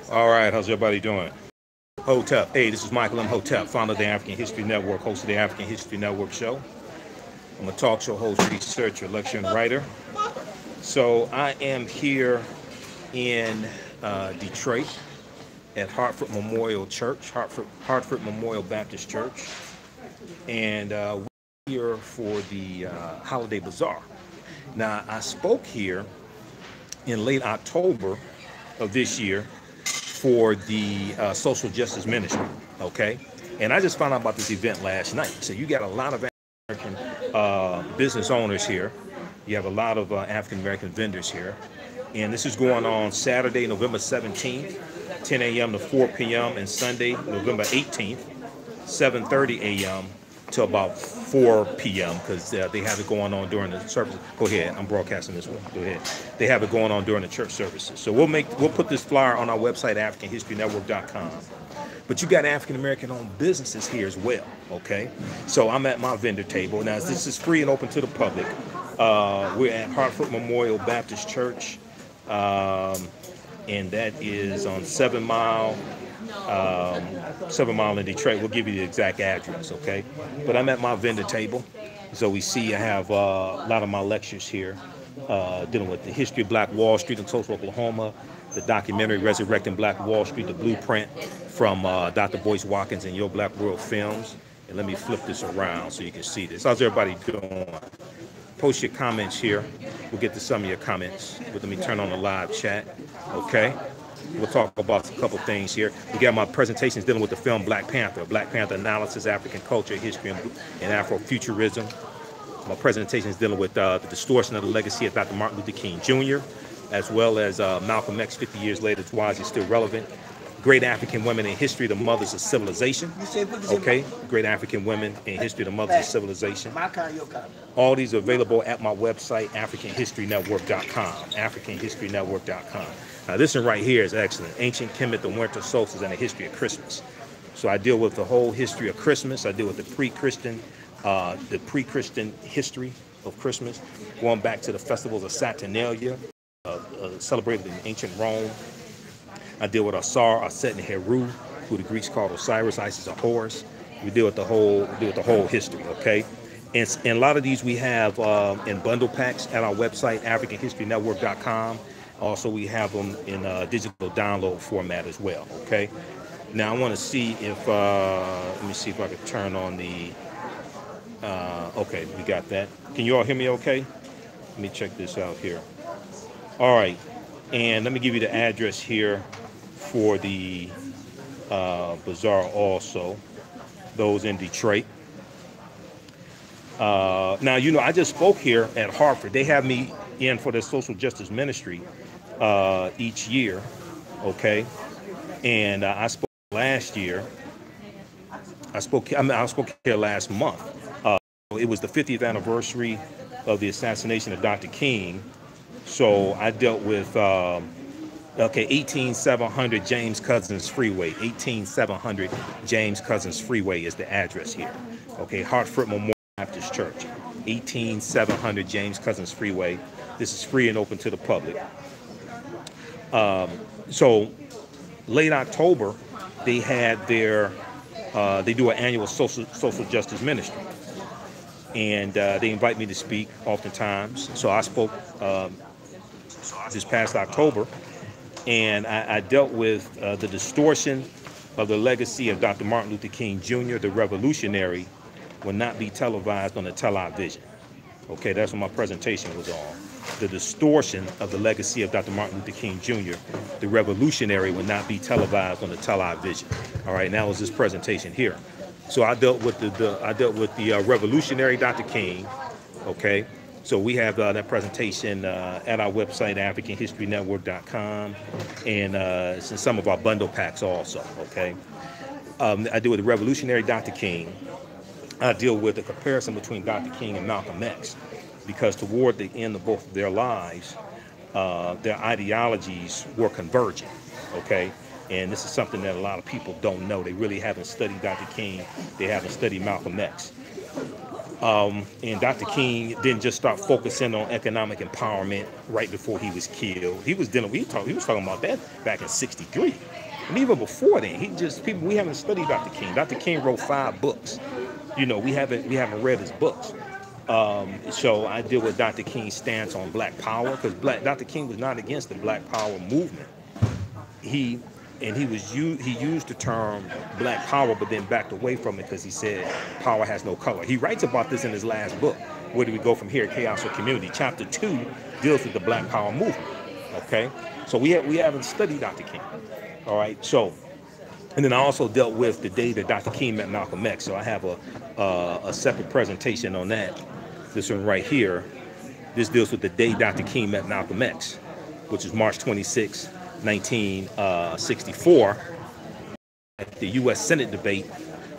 All right, how's everybody doing? Hotep. Hey, this is Michael Imhotep, founder of the African History Network, host of the African History Network show. I'm a talk show host, researcher, lecturer, and writer. So I am here in Detroit at Hartford Memorial Church, Hartford Memorial Baptist Church, and we're here for the holiday bazaar. Now, I spoke here in late October of this year for the social justice ministry, okay? And I just found out about this event last night. So you got a lot of African business owners here. You have a lot of African-American vendors here. And this is going on Saturday, November 17th, 10 a.m. to 4 p.m. and Sunday, November 18th, 7:30 a.m. to about 4 p.m. because they have it going on during the service. Go ahead, I'm broadcasting this one. Go ahead. They have it going on during the church services. So we'll put this flyer on our website, AfricanHistoryNetwork.com. But you got African-American owned businesses here as well, okay? So I'm at my vendor table. Now, this is free and open to the public. We're at Hartford Memorial Baptist Church, and that is on 7 Mile in Detroit. We'll give you the exact address, okay? But I'm at my vendor table. So we see I have a lot of my lectures here dealing with the history of Black Wall Street in Tulsa, Oklahoma, the documentary Resurrecting Black Wall Street, the blueprint from Dr. Boyce Watkins and Your Black World Films. And let me flip this around so you can see this. How's everybody doing? Post your comments here. We'll get to some of your comments. But let me turn on the live chat, okay? We'll talk about a couple things here. We got my presentations dealing with the film Black Panther analysis, African culture, history, and Afrofuturism. My presentations dealing with the distortion of the legacy of Dr. Martin Luther King Jr., as well as Malcolm X 50 years later, why is he still relevant? Great African women in history, the mothers of civilization. Okay, great African women in history, the mothers of civilization. All these are available at my website, AfricanHistoryNetwork.com. AfricanHistoryNetwork.com. Now, this one right here is excellent. Ancient Kemet, the winter solstice, and the history of Christmas. So I deal with the whole history of Christmas. I deal with the pre-Christian history of Christmas, going back to the festivals of Saturnalia, celebrated in ancient Rome. I deal with Asar, Aset, and Heru, who the Greeks called Osiris, Isis, or Horus. We deal with the whole history, okay? And a lot of these we have in bundle packs at our website, AfricanHistoryNetwork.com. Also, we have them in digital download format as well, okay? Now, I want to see if, let me see if I can turn on the, okay, we got that. Can you all hear me okay? Let me check this out here. All right, and let me give you the address here for the bazaar also, those in Detroit. Now, you know, I just spoke here at Hartford. They have me in for their social justice ministry each year, okay? And I spoke last year. I spoke here last month. It was the 50th anniversary of the assassination of Dr. King. So I dealt with, 18700 James Couzens Freeway. 18700 James Couzens Freeway is the address here. Okay, Hartford Memorial Baptist Church. 18700 James Couzens Freeway. This is free and open to the public. So late October, they had their, they do an annual social justice ministry. And they invite me to speak oftentimes. So I spoke this past October, and I dealt with the distortion of the legacy of Dr. Martin Luther King Jr., the revolutionary, will not be televised on the television. Okay, that's what my presentation was on. The distortion of the legacy of Dr. Martin Luther King Jr., the revolutionary, will not be televised on the television. All right, now is this presentation here. So I dealt with the revolutionary Dr. King. Okay, so we have that presentation at our website, AfricanHistoryNetwork.com, and it's in some of our bundle packs also. Okay, I deal with the revolutionary Dr. King. I deal with the comparison between Dr. King and Malcolm X, because toward the end of both of their lives, their ideologies were converging. Okay. And this is something that a lot of people don't know. They really haven't studied Dr. King. They haven't studied Malcolm X. And Dr. King didn't just start focusing on economic empowerment right before he was killed. He was dealing. He was talking about that back in '63, and even before then. We haven't studied Dr. King. Dr. King wrote 5 books. You know, we haven't read his books. So I deal with Dr. King's stance on Black Power, because Dr. King was not against the Black Power movement. He used the term Black Power, but then backed away from it because he said power has no color. He writes about this in his last book, Where Do We Go From Here, Chaos or Community? Chapter 2 deals with the Black Power movement. Okay, so we haven't studied Dr. King. All right, so, and then I also dealt with the day that Dr. King met Malcolm X. So I have a separate presentation on that. This one right here. This deals with the day Dr. King met Malcolm X, which is March 26, 1964, at the U.S. Senate debate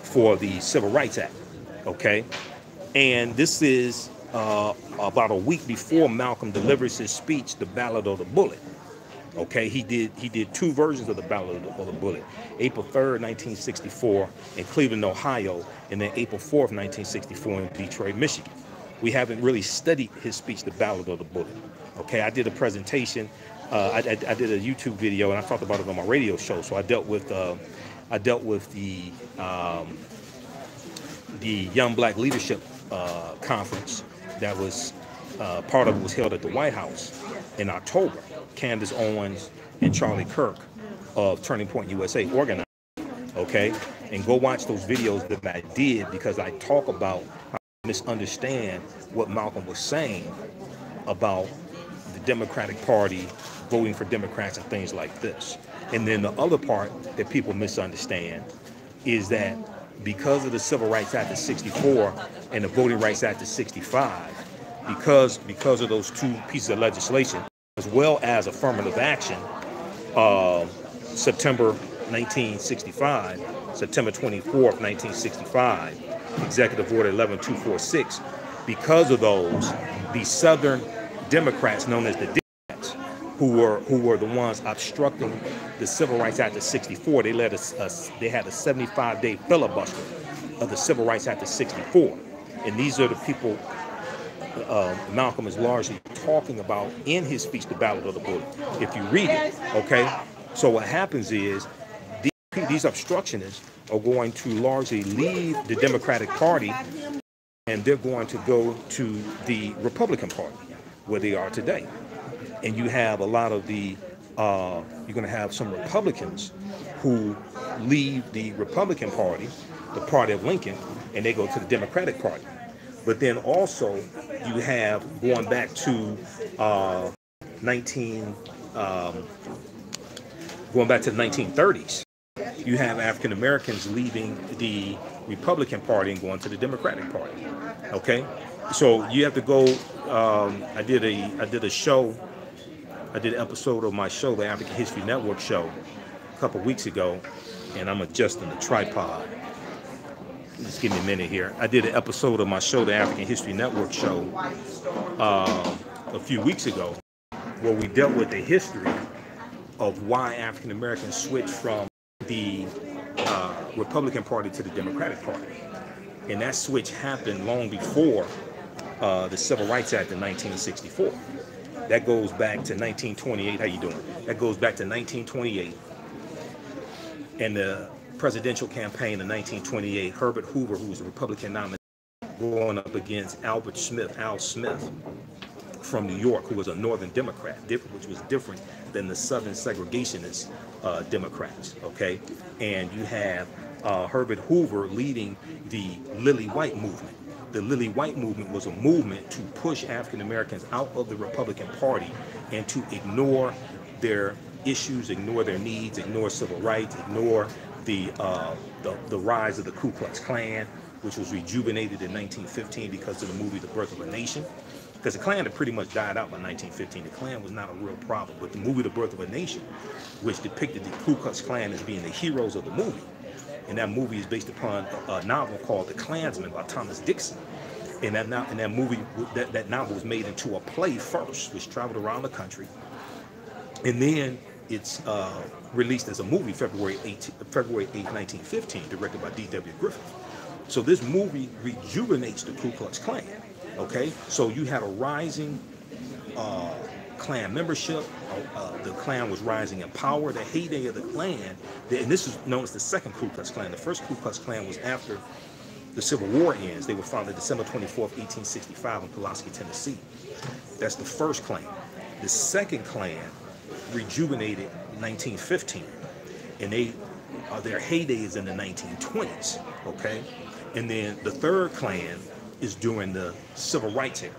for the Civil Rights Act. Okay, and this is about a week before Malcolm delivers his speech, The Ballad of the Bullet. Okay, he did 2 versions of The Ballad of the Bullet, April 3rd, 1964 in Cleveland, Ohio, and then April 4th, 1964 in Detroit, Michigan. We haven't really studied his speech, The Ballad of the Bullet. Okay, I did a presentation. I did a YouTube video, and I talked about it on my radio show. So I dealt with the Young Black Leadership Conference that was part of it was held at the White House in October. Candace Owens and Charlie Kirk of Turning Point USA organized. Okay, and go watch those videos that I did, because I talk about how I misunderstand what Malcolm was saying about the Democratic Party voting for Democrats and things like this. And then the other part that people misunderstand is that because of the Civil Rights Act of '64 and the Voting Rights Act of '65, because of those 2 pieces of legislation, as well as affirmative action, September 1965, September 24th, 1965, Executive Order 11246, because of those, the Southern Democrats, known as the Democrats, who were the ones obstructing the Civil Rights Act of '64, they had a 75-day filibuster of the Civil Rights Act of '64, and these are the people Malcolm is largely talking about in his speech, The Ballad of the Bullet, if you read it. Okay, so what happens is these obstructionists are going to largely leave the Democratic Party, and they're going to go to the Republican Party, where they are today. And you have a lot of you're going to have some Republicans who leave the Republican Party, the party of Lincoln, and they go to the Democratic Party. But then also you have, going back to the 1930s, you have African Americans leaving the Republican Party and going to the Democratic Party. Okay, so you have to go. I did an episode of my show, the African History Network show, a couple weeks ago, and I'm adjusting the tripod. Just give me a minute here. I did an episode of my show, the African History Network show, a few weeks ago, where we dealt with the history of why African Americans switched from the Republican Party to the Democratic Party. And that switch happened long before the Civil Rights Act of 1964. That goes back to 1928. How you doing? That goes back to 1928. And the presidential campaign in 1928, Herbert Hoover, who was a Republican nominee, going up against Al Smith from New York, who was a Northern Democrat, which was different than the Southern segregationist Democrats, okay? And you have Herbert Hoover leading the Lily White movement. The Lily White movement was a movement to push African Americans out of the Republican Party and to ignore their issues, ignore their needs, ignore civil rights, ignore the rise of the Ku Klux Klan, which was rejuvenated in 1915 because of the movie The Birth of a Nation. Because the Klan had pretty much died out by 1915. The Klan was not a real problem. But the movie The Birth of a Nation, which depicted the Ku Klux Klan as being the heroes of the movie, and that movie is based upon a novel called The Klansman by Thomas Dixon. And that novel was made into a play first, which traveled around the country. And then it's released as a movie February 8, 1915, directed by D.W. Griffith. So this movie rejuvenates the Ku Klux Klan. Okay, so you had a rising Klan membership. The Klan was rising in power. The heyday of the Klan, and this is known as the second Ku Klux Klan. The first Ku Klux Klan was after the Civil War ends. They were founded December 24th, 1865 in Pulaski, Tennessee. That's the first Klan. The second Klan rejuvenated in 1915, and their heyday is in the 1920s. Okay, and then the third Klan is during the Civil Rights era.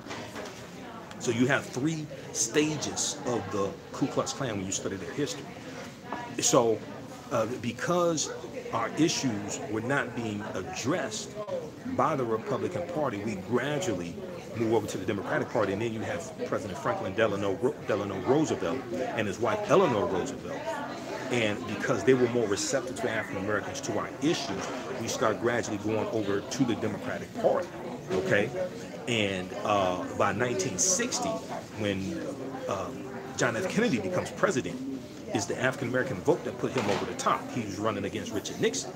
So you have three stages of the Ku Klux Klan when you study their history. So because our issues were not being addressed by the Republican Party, we gradually move over to the Democratic Party, and then you have President Franklin Delano Roosevelt and his wife Eleanor Roosevelt. And because they were more receptive to African Americans to our issues, we start gradually going over to the Democratic Party. Okay, and by 1960, when John F. Kennedy becomes president, is the African American vote that put him over the top. He was running against Richard Nixon.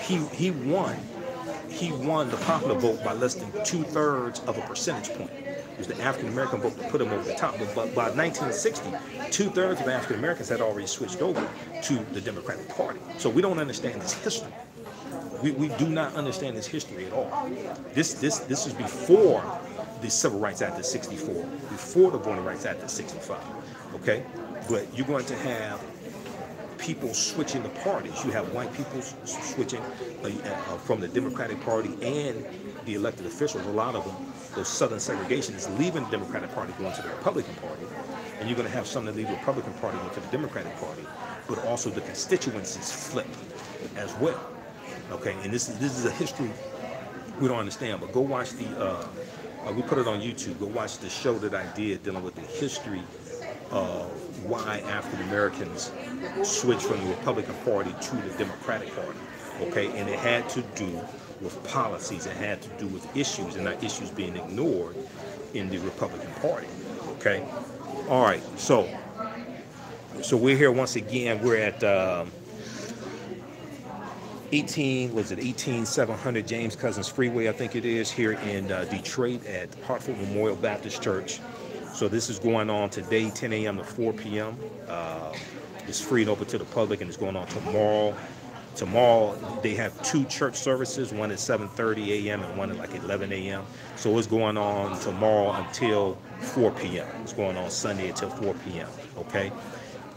He won the popular vote by less than 2/3 of a percentage point. It was the African American vote that put him over the top. But by 1960, 2/3 of African Americans had already switched over to the Democratic Party. So we don't understand this history. We do not understand this history at all. This is before the Civil Rights Act of 64, before the Voting Rights Act of 65. Okay, but you're going to have people switching the parties. You have white people switching from the Democratic Party and the elected officials. A lot of them, those Southern segregationists, leaving the Democratic Party, going to the Republican Party, and you're going to have some that leave the Republican Party, going to the Democratic Party. But also the constituencies flip as well. Okay, and this is a history we don't understand. But go watch we put it on YouTube. Go watch the show that I did dealing with the history of why African Americans switched from the Republican Party to the Democratic Party. Okay, and it had to do with policies. It had to do with issues, and not issues being ignored in the Republican Party. Okay, all right. So we're here once again. We're at 18700 James Couzens Fwy, I think it is, here in Detroit at Hartford Memorial Baptist Church. So this is going on today, 10 a.m. to 4 p.m. It's free and open to the public, and it's going on tomorrow. Tomorrow they have two church services, one at 7:30 a.m. and one at like 11 a.m. So it's going on tomorrow until 4 p.m. It's going on Sunday until 4 p.m. Okay,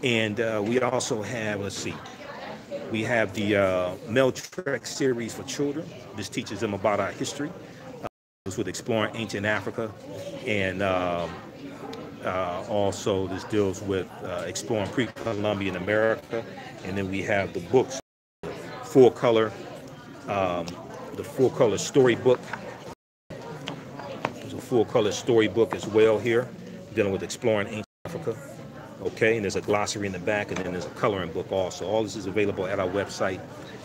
and we also have, let's see, we have the Mel Trek series for children. This teaches them about our history. With exploring ancient Africa, and also this deals with exploring pre-Columbian America. And then we have the books, full color, the full color storybook. There's a full color storybook as well here, dealing with exploring ancient Africa. Okay, and there's a glossary in the back, and then there's a coloring book also. All this is available at our website,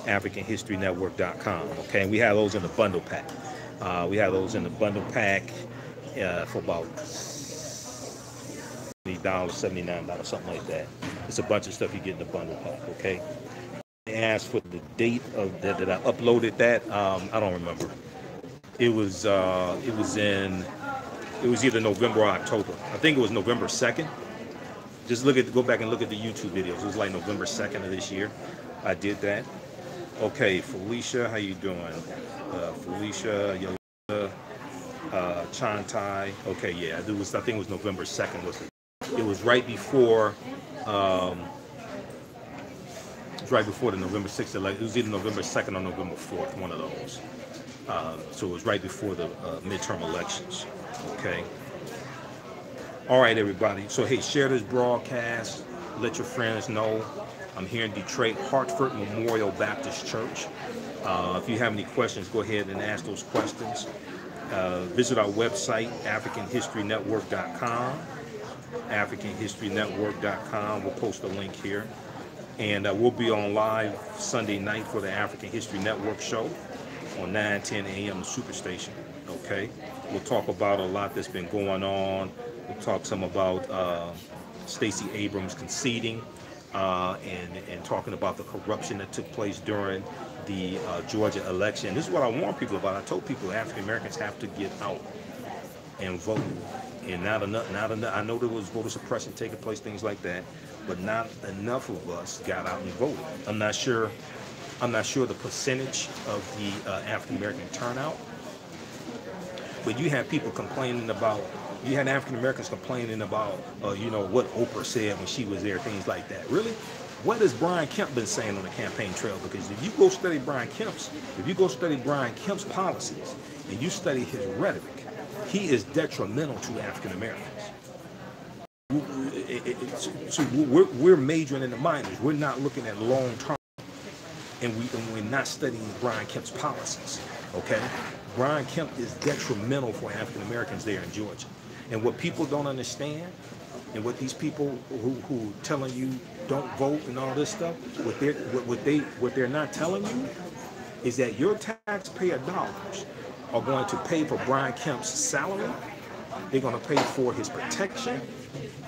AfricanHistoryNetwork.com. Okay, and we have those in the bundle pack. We have those in the bundle pack for about $70, $79, something like that. It's a bunch of stuff you get in the bundle pack. Okay. Asked for the date of that I uploaded that. I don't remember. It was either November or October. I think it was November 2nd. Just go back and look at the YouTube videos. It was like November 2nd of this year. I did that. Okay, Felicia, how you doing? Felicia, Yolanda, Chantai. Okay, yeah, I think it was November 2nd. It was right before. It was right before the November 6th election. It was either November 2nd or November 4th, one of those. So it was right before the midterm elections. Okay. All right, everybody. So, hey, share this broadcast. Let your friends know. I'm here in Detroit, Hartford Memorial Baptist Church. If you have any questions, go ahead and ask those questions. Visit our website, AfricanHistoryNetwork.com. AfricanHistoryNetwork.com. We'll post a link here. And we'll be on live Sunday night for the African History Network show on 9:10 a.m. the Superstation. Okay. We'll talk about a lot that's been going on. We'll talk some about Stacey Abrams conceding. and talking about the corruption that took place during the Georgia election. This is what I warn people about. I told people African Americans have to get out and vote. And not enough. I know there was voter suppression taking place, things like that, but not enough of us got out and voted. I'm not sure the percentage of the African American turnout, but you had people complaining about. You had African Americans complaining about, what Oprah said when she was there, things like that. Really, what has Brian Kemp been saying on the campaign trail? Because if you go study Brian Kemp's policies and you study his rhetoric, he is detrimental to African Americans. So we're majoring in the minors. We're not looking at long term, and we're not studying Brian Kemp's policies. Okay, Brian Kemp is detrimental for African Americans there in Georgia. And what people don't understand, and what these people who telling you don't vote and all this stuff, what they're not telling you is that your taxpayer dollars are going to pay for Brian Kemp's salary. They're going to pay for his protection,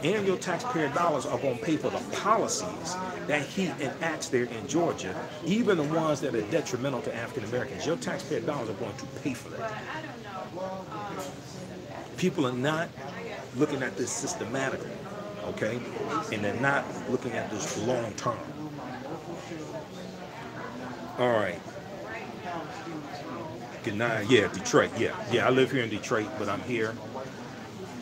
and your taxpayer dollars are going to pay for the policies that he enacts there in Georgia, even the ones that are detrimental to African Americans. Your taxpayer dollars are going to pay for that. People are not looking at this systematically, okay? And they're not looking at this long term. All right. Good night. Yeah, Detroit. Yeah, I live here in Detroit, but I'm here.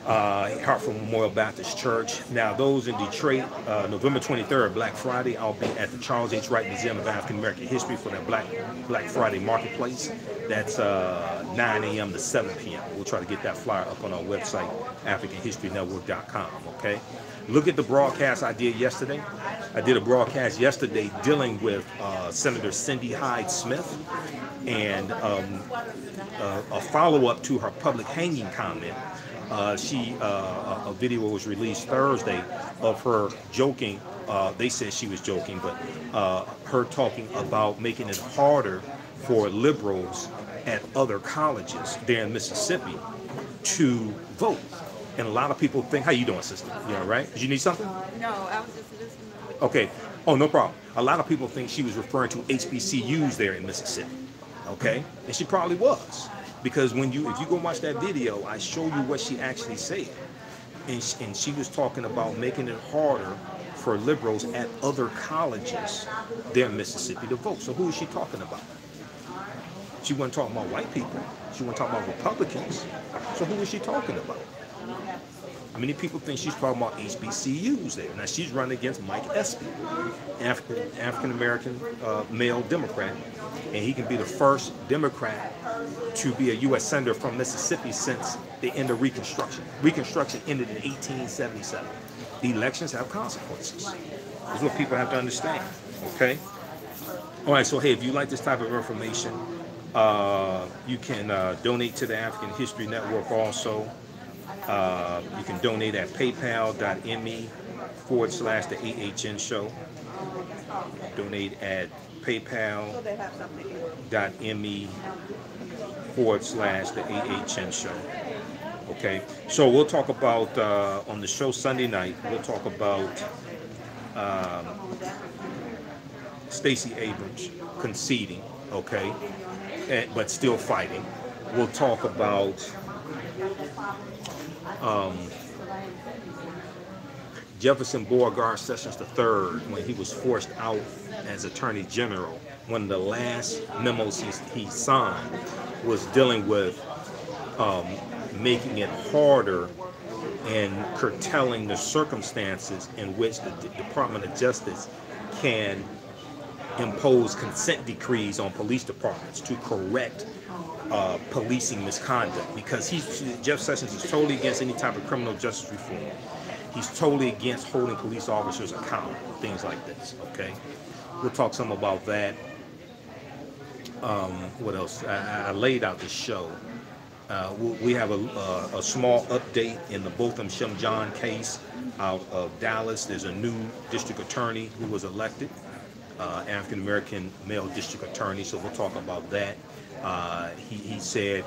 Hartford Memorial Baptist Church. Now, those in Detroit, November 23rd, Black Friday, I'll be at the Charles H. Wright Museum of African American History for that Black Friday Marketplace. That's 9 a.m. to 7 p.m. We'll try to get that flyer up on our website, AfricanHistoryNetwork.com, okay? Look at the broadcast I did yesterday. I did a broadcast yesterday dealing with Senator Cindy Hyde Smith, and a follow-up to her public hanging comment. A video was released Thursday of her joking. They said she was joking, but her talking about making it harder for liberals at other colleges there in Mississippi to vote. And a lot of people think, how you doing, sister? You all right? Did you need something? No, I was just listening. Okay. Oh, no problem. A lot of people think she was referring to HBCUs there in Mississippi. Okay? And she probably was. Because if you go watch that video, I show you what she actually said. And she was talking about making it harder for liberals at other colleges there in Mississippi to vote. So who is she talking about? She wasn't talking about white people. She wasn't talking about Republicans. So who is she talking about? Many people think she's talking about HBCUs there. Now, she's running against Mike Espy, African-American male Democrat, and he can be the first Democrat to be a U.S. senator from Mississippi since the end of Reconstruction. Reconstruction ended in 1877. The elections have consequences. That's what people have to understand, okay? All right, so hey, if you like this type of information, you can donate to the African History Network also. You can donate at paypal.me/the AHN show. Donate at paypal.me/the AHN show. Okay, so we'll talk about on the show Sunday night. We'll talk about Stacey Abrams conceding, okay, but still fighting. We'll talk about Jefferson Beauregard Sessions III, when he was forced out as Attorney General. One of the last memos he signed was dealing with making it harder and curtailing the circumstances in which the Department of Justice can impose consent decrees on police departments to correct policing misconduct, because Jeff Sessions is totally against any type of criminal justice reform. He's totally against holding police officers accountable, things like this, okay? We'll talk some about that. What else? I laid out the show. We have a small update in the Botham Shem John case out of Dallas. There's a new district attorney who was elected, African-American male district attorney, so we'll talk about that. He said,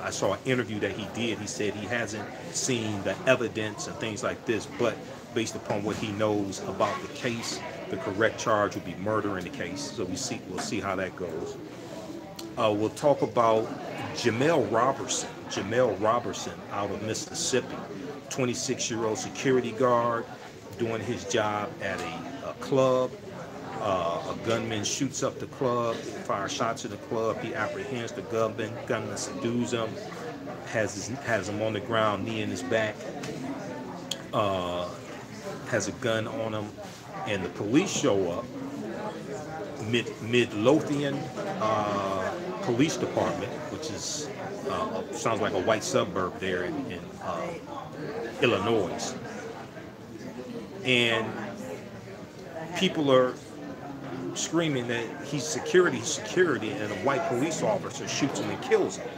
I saw an interview that he did. He said he hasn't seen the evidence and things like this, but based upon what he knows about the case, The correct charge would be murder in the case. So we'll see how that goes. We'll talk about Jemel Roberson. Jemel Roberson out of Mississippi, 26-year-old security guard doing his job at a club. A gunman shoots up the club, fires shots at the club. He apprehends the gunman subdues him, has him on the ground, knee in his back, has a gun on him, and the police show up. Midlothian Police Department, which is sounds like a white suburb there in Illinois, and people are screaming that he's security, and a white police officer shoots him and kills him.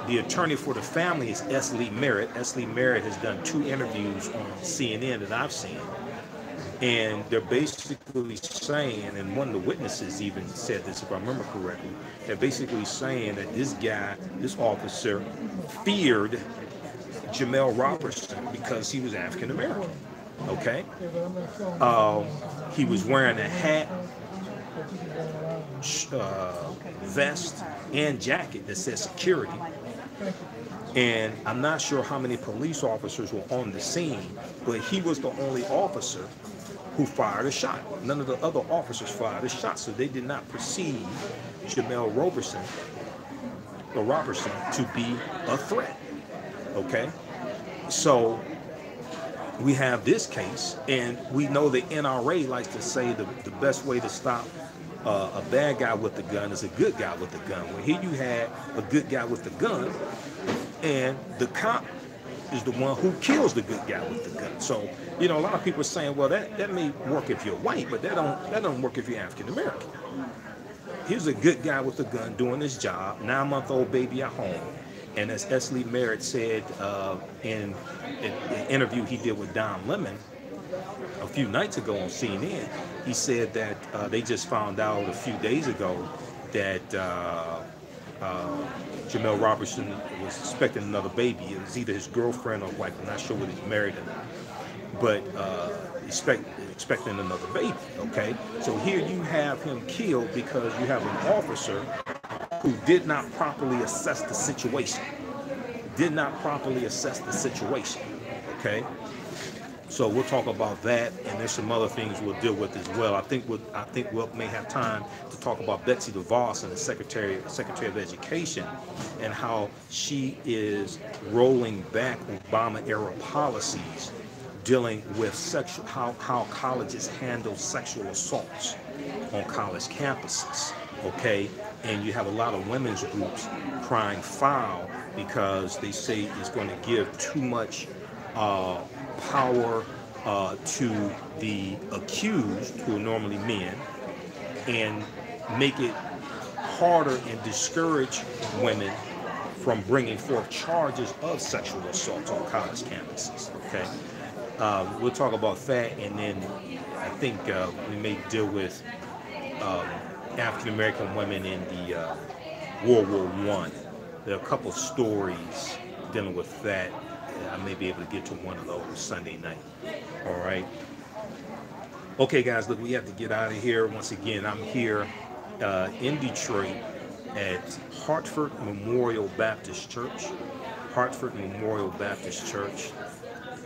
The attorney for the family is S. Lee Merritt. S. Lee Merritt has done 2 interviews on CNN that I've seen. And they're basically saying, and one of the witnesses even said this, if I remember correctly, they're basically saying that this officer feared Jemel Roberson because he was African American. Okay? He was wearing a hat, vest, and jacket that says security. And I'm not sure how many police officers were on the scene, but he was the only officer who fired a shot. None of the other officers fired a shot, so they did not perceive Jemel Roberson to be a threat. Okay? So we have this case, and we know the NRA likes to say the best way to stop a bad guy with the gun is a good guy with the gun. Well, here you had a good guy with the gun, and the cop is the one who kills the good guy with the gun. So, you know, a lot of people are saying, well, that may work if you're white, but that don't work if you're African American. Here's a good guy with a gun doing his job, 9-month-old baby at home. And as S. Lee Merritt said in an interview he did with Don Lemon a few nights ago on CNN, he said that they just found out a few days ago that Jemel Roberson was expecting another baby. It was either his girlfriend or wife. I'm not sure whether he's married or not. But expecting another baby, okay? So here you have him killed because you have an officer who did not properly assess the situation. Okay? So we'll talk about that, and there's some other things we'll deal with as well. I think we'll may have time to talk about Betsy DeVos and the Secretary of Education, and how she is rolling back Obama-era policies dealing with how colleges handle sexual assaults on college campuses. Okay, and you have a lot of women's groups crying foul because they say it's going to give too much power to the accused, who are normally men, and make it harder and discourage women from bringing forth charges of sexual assault on college campuses. Okay, we'll talk about that, and then I think we may deal with African American women in the World War I. There are a couple stories dealing with that. I may be able to get to one of those Sunday night. All right. Okay, guys, look, we have to get out of here. Once again, I'm here in Detroit at Hartford Memorial Baptist Church. Hartford Memorial Baptist Church.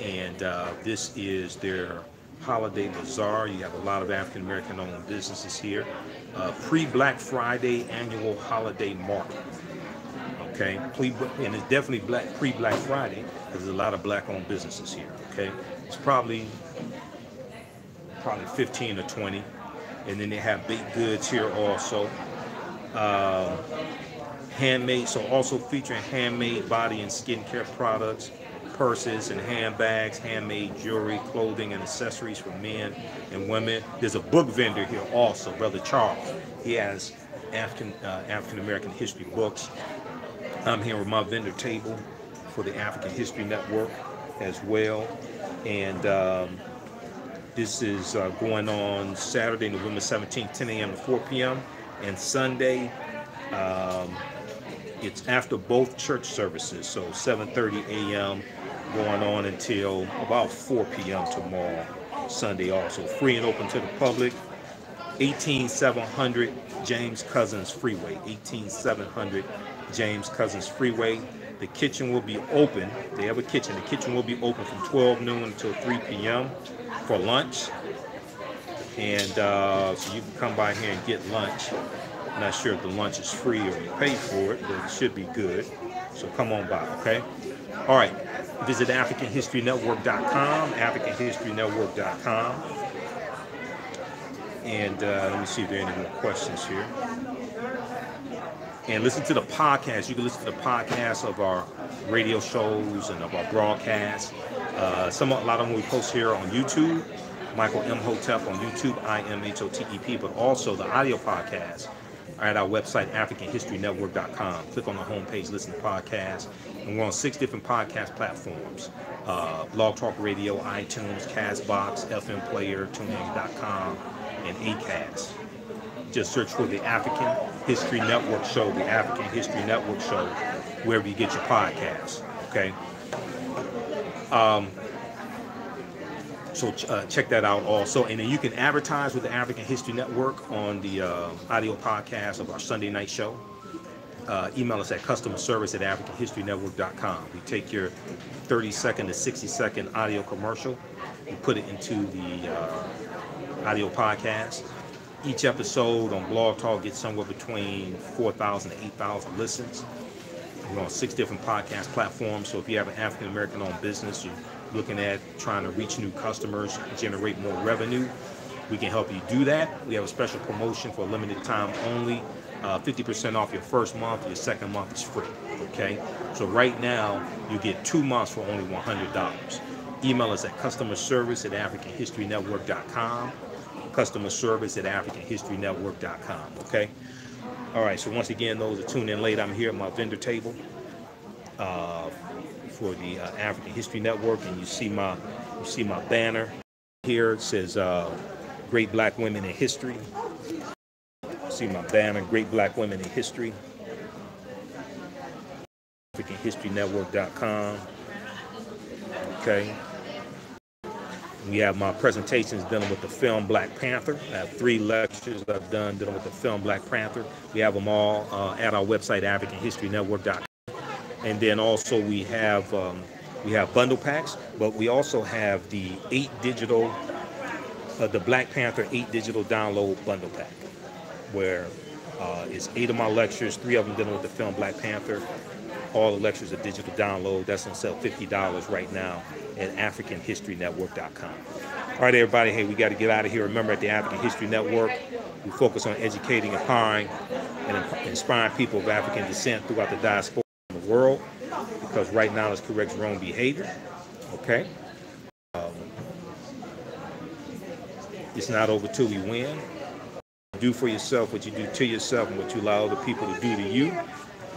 And this is their holiday bazaar. You have a lot of African American owned businesses here. Pre-Black Friday annual holiday market. Okay, and it's definitely pre-Black Friday because there's a lot of black-owned businesses here. Okay, it's probably 15 or 20, and then they have baked goods here also. Handmade, so also featuring handmade body and skincare products, purses and handbags, handmade jewelry, clothing, and accessories for men and women. There's a book vendor here also, Brother Charles. He has African American history books. I'm here with my vendor table for the African History Network as well. And this is going on Saturday, November 17th, 10 a.m. to 4 p.m. And Sunday, it's after both church services, so 7:30 a.m. going on until about 4 p.m. tomorrow. Sunday also. Free and open to the public. 18700 James Couzens Freeway. 18700 James Couzens Freeway. The kitchen will be open. They have a kitchen. The kitchen will be open from 12 noon until 3 p.m. for lunch. And so you can come by here and get lunch. I'm not sure if the lunch is free or you pay for it, but it should be good. So come on by, okay? All right. Visit AfricanHistoryNetwork.com, AfricanHistoryNetwork.com. And let me see if there are any more questions here. And listen to the podcast. You can listen to the podcast of our radio shows and of our broadcasts. A lot of them we post here on YouTube. Michael Imhotep on YouTube, IMHOTEP, but also the audio podcasts are at our website, AfricanHistoryNetwork.com. Click on the homepage, listen to podcasts. And we're on 6 different podcast platforms. Blog Talk Radio, iTunes, Castbox, FM Player, TuneIn.com, and Acast. Just search for the African History Network Show, the African History Network Show, wherever you get your podcasts, okay? So check that out also. And then you can advertise with the African History Network on the audio podcast of our Sunday night show. Email us at customerservice@AfricanHistoryNetwork.com. We take your 30-second to 60-second audio commercial. We put it into the audio podcast. Each episode on Blog Talk gets somewhere between 4,000 to 8,000 listens. We're on 6 different podcast platforms. So if you have an African-American owned business, you're looking at trying to reach new customers, generate more revenue, we can help you do that. We have a special promotion for a limited time only. 50% off your first month. Your second month is free. Okay? So right now, you get 2 months for only $100. Email us at customerservice@AfricanHistoryNetwork.com. customerservice@AfricanHistoryNetwork.com. Okay? All right, so once again, those that tune in late, I'm here at my vendor table for the African History Network, and you see my banner here. It says Great Black Women in History. See my banner, Great Black Women in History. AfricanHistoryNetwork.com. Okay. We have my presentations dealing with the film Black Panther. I have 3 lectures I've done dealing with the film Black Panther. We have them all at our website, AfricanHistoryNetwork.com. And then also we have bundle packs, but we also have the 8 digital, the Black Panther 8 digital download bundle pack, where it's 8 of my lectures, 3 of them dealing with the film Black Panther. All the lectures are digital download. That's on sale $50 right now at AfricanHistoryNetwork.com. All right, everybody. Hey, we got to get out of here. Remember, at the African History Network, we focus on educating, empowering, and inspiring people of African descent throughout the diaspora in the world, because right now it corrects wrong behavior. Okay? It's not over till we win. Do for yourself what you do to yourself, and what you allow other people to do to you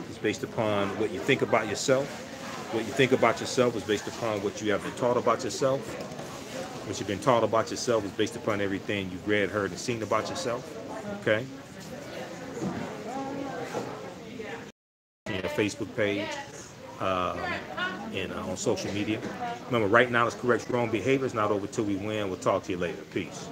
is based upon what you think about yourself. What you think about yourself is based upon what you have been taught about yourself. What you've been taught about yourself is based upon everything you've read, heard, and seen about yourself. Okay? And a Facebook page and on social media. Remember, right now, let's correct wrong behavior. It's not over till we win. We'll talk to you later. Peace.